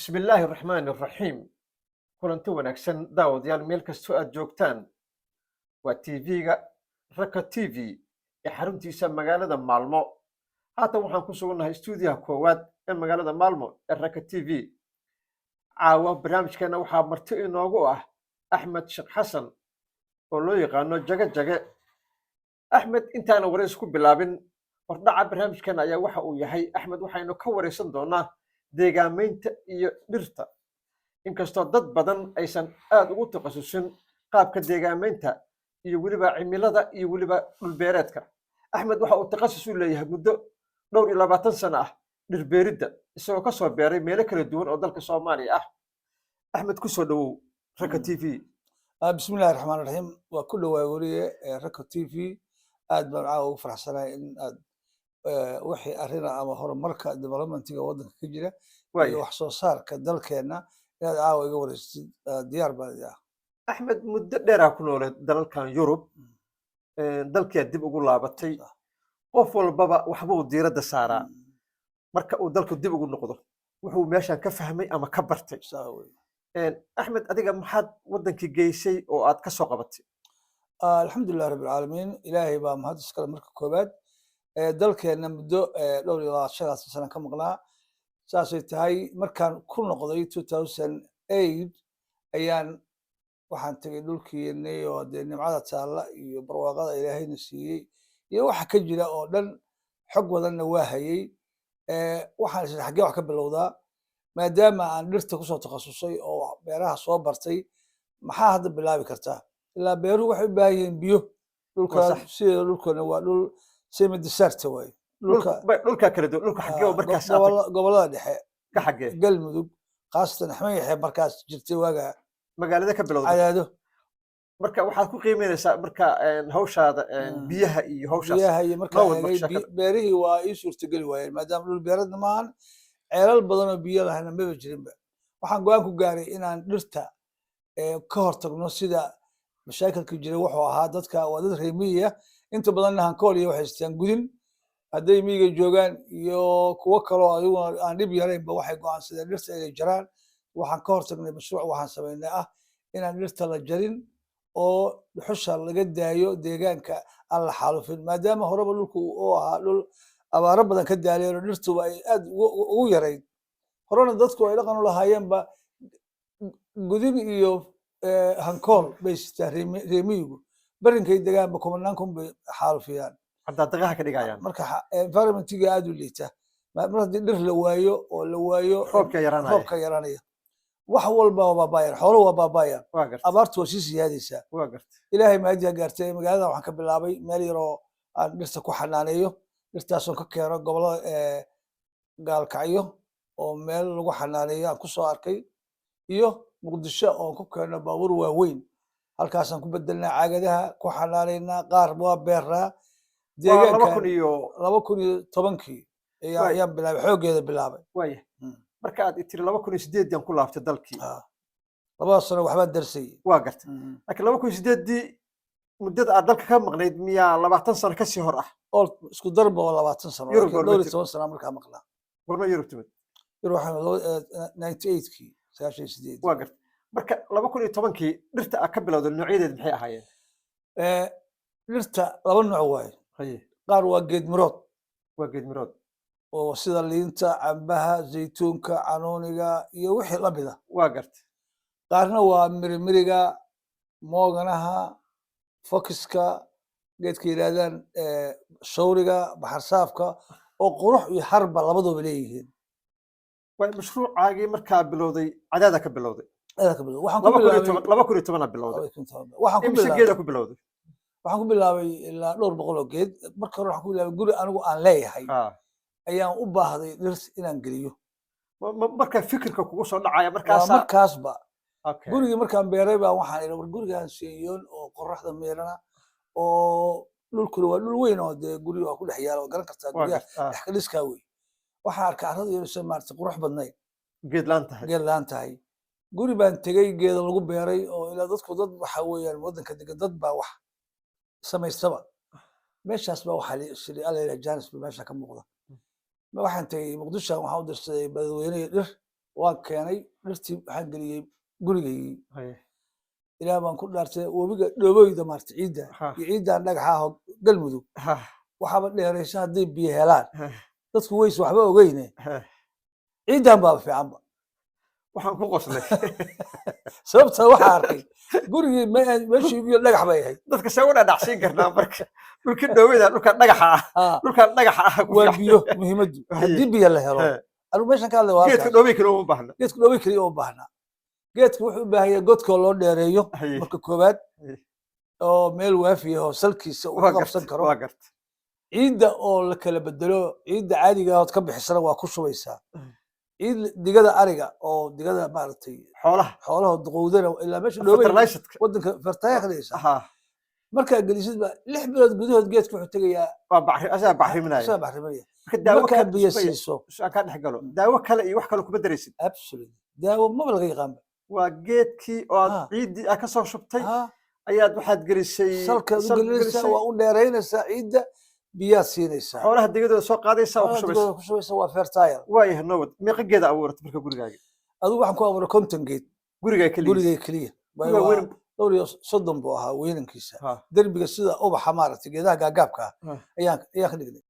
بسم الله الرحمن الرحيم kulanti wanaagsan daawadayaal meel kastoo aad joogtaan waa tv-ga raka t v ee xaruntiisa magaalada maalmo haatan waxaan ku sugannahay stuudiyaha koowaad ee magaalada maalmo ee raka t v caawa barnaamijkeena waxaa marti inoogu ah axmed sheekh xasan oo loo yaqaano jage jage axmed intaana wareys ku bilaabin hordhaca barnaamijkeena ayaa waxa uu yahay axmed waxaynu ka waraysan doonaa deegaamaynta iyo dhirta inkastoo dad badan aysan aad ugu takhasusin qaabka deegaamaynta iyo weliba cimilada iyo weliba dhulbeereedka axmed waxa uu takhasus u leeyahay muddo dhowr iyo 20 sano ah dhirbeeridda isagoo ka soo beeray meelo kala duwan oo dalka soomaaliya ah axmed ku soo dhowow raka t v بسم الله الرحمن الرحيم وكل ووريه ركو تي في aad baan caawa ugu faraxsanahay in aad wixii arrin ama horumarka developmentiga waddanka ka jira iyo wax soo saarka dalkeena inaad caawa iga wareystid diyaar baan ah axmed muddo dheeraa ku nooleed dalalkan yurub dalkii dib ugu laabatay qof walbaba waxbuu diiradda saaraa marka uu dalku dib ugu noqdo wuxuu meeshan ka fahmay ama ka bartay axmed adiga maxaad waddankii geysay oo aad ka soo qabatay alxamdulilah rabbilcaalamiin ilaahay baa mahad iskale marka koowaad dalkeenna muddo dhowr iyo 20 sano ka maqnaa saasay tahay markaan ku noqday 2008 ayaan waxaan tegay dhulkiinay oo dee nimcada taalla iyo barwaaqada ilaahayna siiyey iyo waxa ka jira oo dhan xog wadanna waa hayay waxaan isla xaggee wax ka bilowdaa maadaama aan dhirta kusoo takhasusay oo beeraha soo bartay maxaa hadda bilaabi kartaa ilaa beeruhu waxay u baahan yihiin biyo sida dhulkana waa dhul semi desert waaye dhulka kala duwan dhulka xaggee oo markaas gobolada dhexe ka xaggee galmudug khaasatan axmed yaxya markaas jirtay waaga magaalada ka bilowday cadaado marka waxaad ku qiimeynaysaa marka hawshaada biyaha iyo hawshaas biyaha iyo markaa beerihii waa ii suurtageli waayeen maadaama dhul beeradna maahan ceelal badan oo biyo lahayna maba jirinba waxaan go-aan ku gaaray inaan dhirta ka hortagno sida mashaakilka jira wuxuu ahaa dadka waa dad reer miyiga inta badanna hankool iyo waxay haystaan gudin hadday miyiga joogaan iyo kuwo kaloo ayaguna aan dhib yaraynba waxay go'aansadeen dhirta inay jaraan waxaan ka hortagnay mashruuc waxaan samaynay ah inaan dhirta la jarin oo dhuxusha laga daayo deegaanka aan la xaalufin maadaama horeba dhulku uu ahaa dhul abaaro badan ka daaleen oo dhirtuba ay aad ugu yarayd horena dadku ay dhaqan u lahaayeenba gudin iyo hankool bay sitaan reer miyigu barinkay degaanba 10 kun bay xaalufiyaan hadda daqaha ka dhigayaan marka environmentiga aad u liita mar haddii dhir la waayo oo la waayo roobka yaraanaya wax walba waa baabayaan xoolo waa baabayaan abaartu waa sii siyaadaysaa ilaahay maadiya gaartay magaalada waxaan ka bilaabay meel yaroo aan dhirta ku xanaaneeyo dhirtaasoo ka keeno gobolada gaalkacyo oo meel lagu xanaaneeyo aan kusoo arkay iyo muqdisho oon ku keeno baabuur waaweyn halkaasaan ku bedelnaa caagadaha ku xanaanaynaa qaar waa beeraa deegaanka 2010kii ayaan bilaabay xooggeeda bilaabay marka aad tiri 2008 aan ku laaftay dalkii 2 sano waxbaan darsay waa gartay laakiin 2008dii muddada aad dalka ka maqnayd miyaa 20 sano ka sii hor ah oo isku darba oo 20 sano Yurub 12 sano markaa maqnaa gorma Yurub timid waxaan 98kii 98 waa gartay marka 2010kii dhirta aad ka bilowday noocyadeed maxay ahaayeen dhirta laba nooc waaye qaar waa geed mirood oo sida liinta cambaha zaytuunka canuuniga iyo wixii la mida waa gartay qaarna waa mirimiriga mooganaha fokiska geedka yidhaahdaan shawriga baxarsaafka oo qurux iyo harba labaduba leeyihiin mashruucaagii markaa bilowday cadaada ka bilowday waxaan ku bilowday waxaan ku bilaabay ilaa dhowr boqol oo geed marka hore waxaan ku bilaabay guri anigu aan leeyahay ayaan u baahday dhir inaan geliyo marka fikirka kugu soo dhacaya markaasba gurigii markaan beeray baa waxaan idhi war gurigaan seeyoon oo qoraxda meelana oo dhulkuna waa dhul weyn oo dee guri waa ku dhex yaala oo garan kartaa guryaha dhex ka dhiskaa wey waxaan arkay carrada iyo maartay qurux badnayd geed laan tahay guri baan tegey geeda lagu beeray oo ilaa dadku dad waxa weeyaan waddanka degan dad baa wax samaystaba meeshaas baa waxaa shiri alla janis ba meesha ka muuqda waxaan tegey muqdisho waxaan u dirsaday badweyne dhir waan keenay dhirtii waxaan geliyey gurigaygii ilaa baan ku dhaartay webiga dhoobooyda maarta ciidda iyo ciiddaan dhagaxa ah galmudug waxaaba dheeraysa hadday biyo helaan dadku ways waxba ogeyne ciiddaan baa fiicanba waxaan ku qoslay sababta waxaa arkay gurigii meeshii biyo dhagax bay ahayd dadka see u dhadhacsiin karnaa marka dhulka dhoobada dhulka dhagaxa ah waa biyo muhiimaddu haddii biyo la helo anigu meeshan ka hadlay waa geedka dhoobay kale uma baahna geedka dhoobay kaliya uma baahna geedka wuxuu u baahan yahay godkoo loo dheereeyo marka koowaad oo meel waafi ah oo salkiisa uu qabsan karo ciidda oo la kala bedelo ciidda caadiga ah ood ka bixisana waa ku shubaysaa ciid digada ariga oo digada maaragtay xoolaha duqowdana ilaa meesha dhoobay wadanka fertaayaaqdaysa markaa gelisid baa 6 bilood gudahood geedka wuxuu tegayaa asaa bacriminaya markaa biyo siiso ka dhex galo daawo kale iyo wax kale kuma daraysid absolutely daawo maba laga yaqaanba waa geedkii oo aad ciiddii ka soo shubtay ayaad waxaad gelisay salkaad u gelinaysaa waa u dheeraynaysaa ciidda biyaad siinaysaa xoolaha digadooda soo qaadaysaa oo ku shubaysaa waa fertile waayahay nowad meeqa geeda abuuratay marka gurigaaga adigu waxaan ku abuuray 50 geed gurigay keliya dhowr iyo 30 buu ahaa weynankiisa derbiga sida ubaxa maaragtay geedaha gaagaabka ayaan ka dhignay